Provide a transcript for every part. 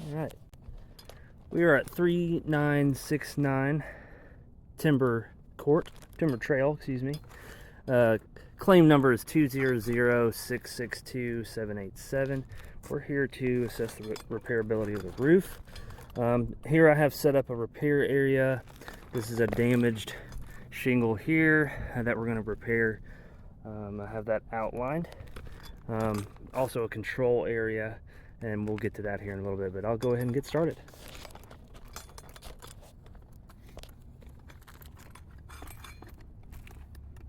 Alright, we are at 3969 Timber Trail, excuse me. Claim number is 200-662-787. We're here to assess the repairability of the roof. Here I have set up a repair area. This is a damaged shingle here that we're going to repair. I have that outlined. Also a control area, and we'll get to that here in a little bit, but I'll go ahead and get started.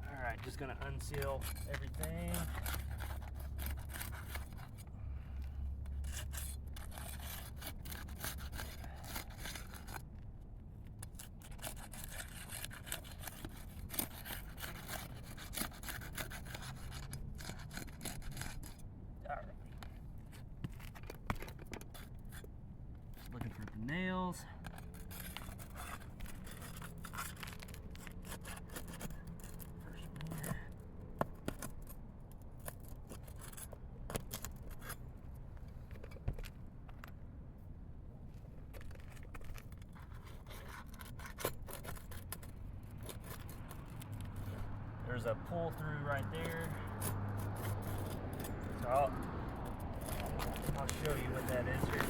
Alright, just going to unseal everything. Looking for the nails. There's a pull through right there. So I'll show you what that is here in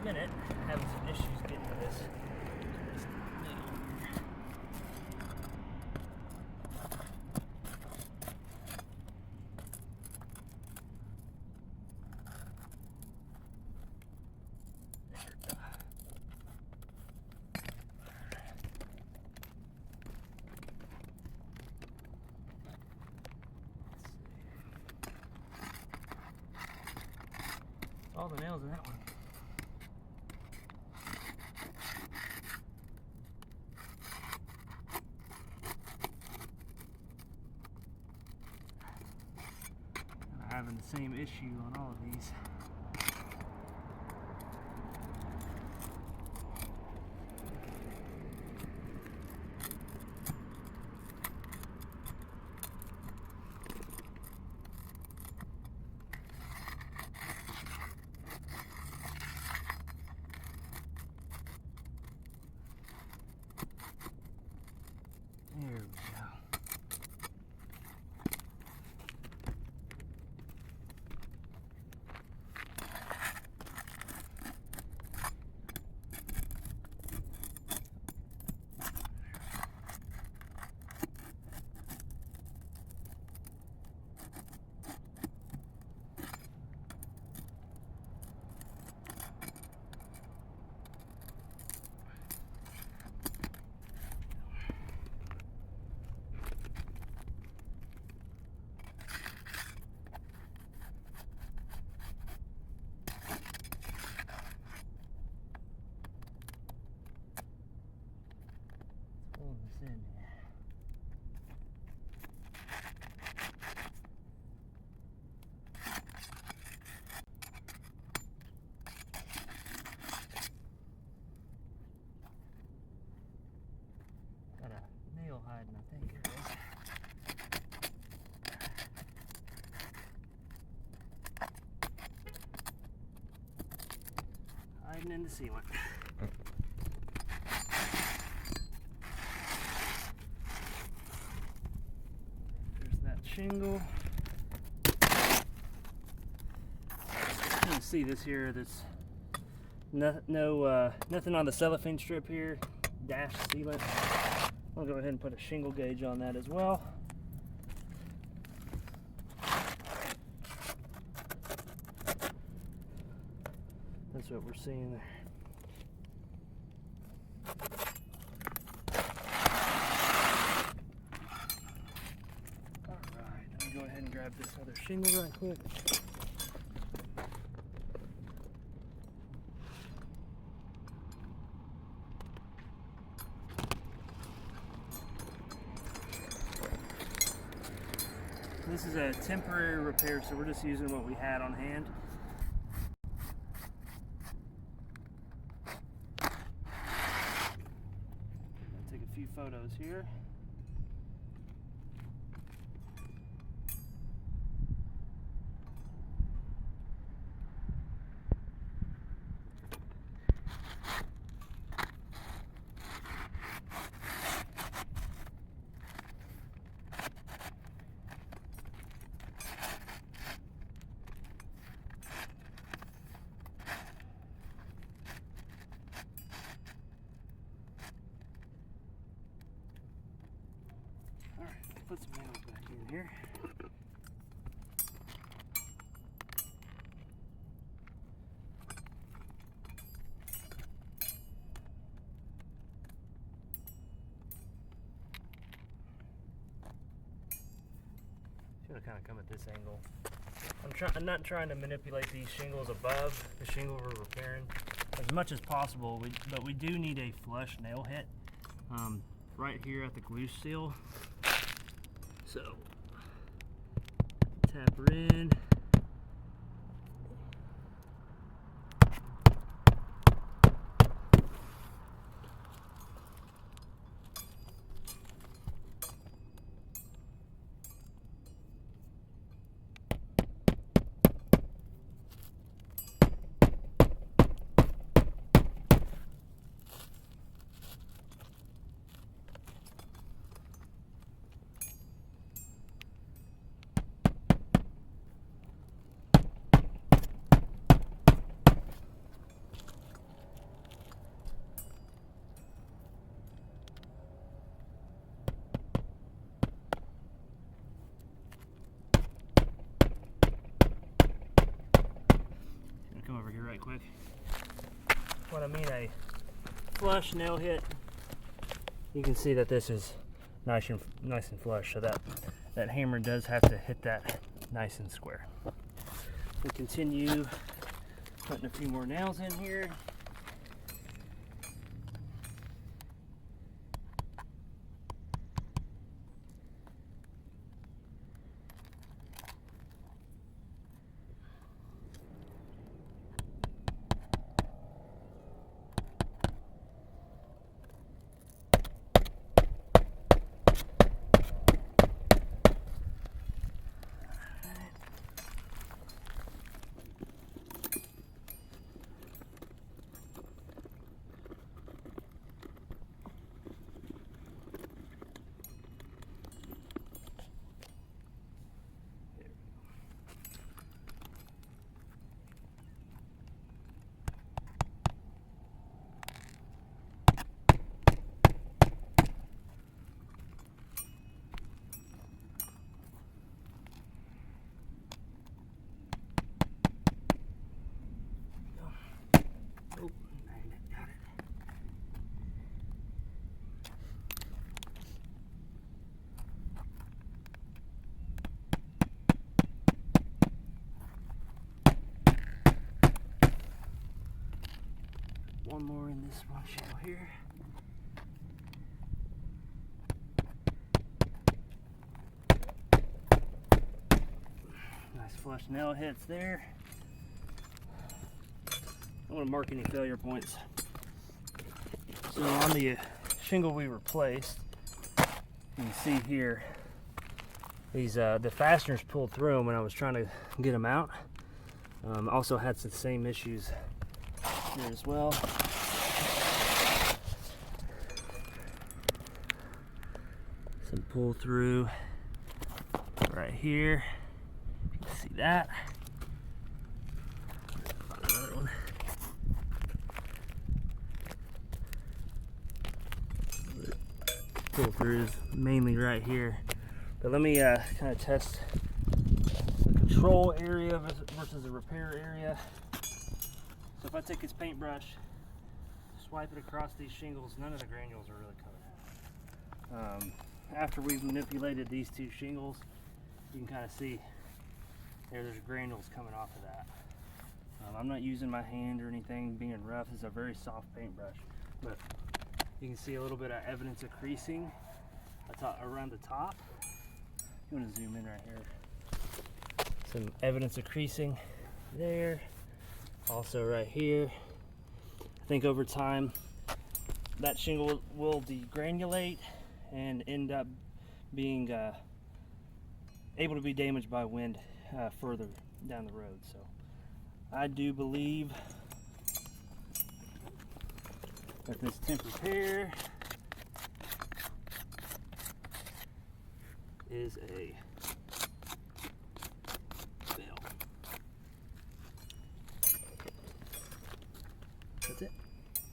a minute. I'm having some issues getting to this nail. All the nails in that one. I'm having the same issue on all of these. There we go. Pull this in here. Got a nail hiding, I think. Here it is. Hiding in the sealant. Shingle. You can see this here. There's nothing on the cellophane strip here. Dash sealant. I'll go ahead and put a shingle gauge on that as well. That's what we're seeing there. Go ahead and grab this other shingle right quick. This is a temporary repair, so we're just using what we had on hand. I'll take a few photos here. put some nails back in here. Should have kind of come at this angle. I'm not trying to manipulate these shingles above the shingle we're repairing as much as possible, but we do need a flush nail hit right here at the glue seal. So tap her in. Come over here right quick. What I mean a flush nail hit, you can see that this is nice and flush, so that hammer does have to hit that nice and square. We continue putting a few more nails in here. One more in this one shell here. Nice flush nail hits there. I don't want to mark any failure points. So on the shingle we replaced, you can see here, these the fasteners pulled through them when I was trying to get them out. Also had some same issues here as well. Some pull through right here. You can see that. Another one. Pull throughs mainly right here. But let me kind of test the control area versus the repair area. So if I take this paintbrush, swipe it across these shingles, none of the granules are really coming out. After we've manipulated these two shingles, you can kind of see there's granules coming off of that. I'm not using my hand or anything, being rough. This is a very soft paintbrush, but you can see a little bit of evidence of creasing around the top. You want to zoom in right here. Some evidence of creasing there. Also right here. I think over time that shingle will degranulate and end up being able to be damaged by wind further down the road. So I do believe that this temp repair is a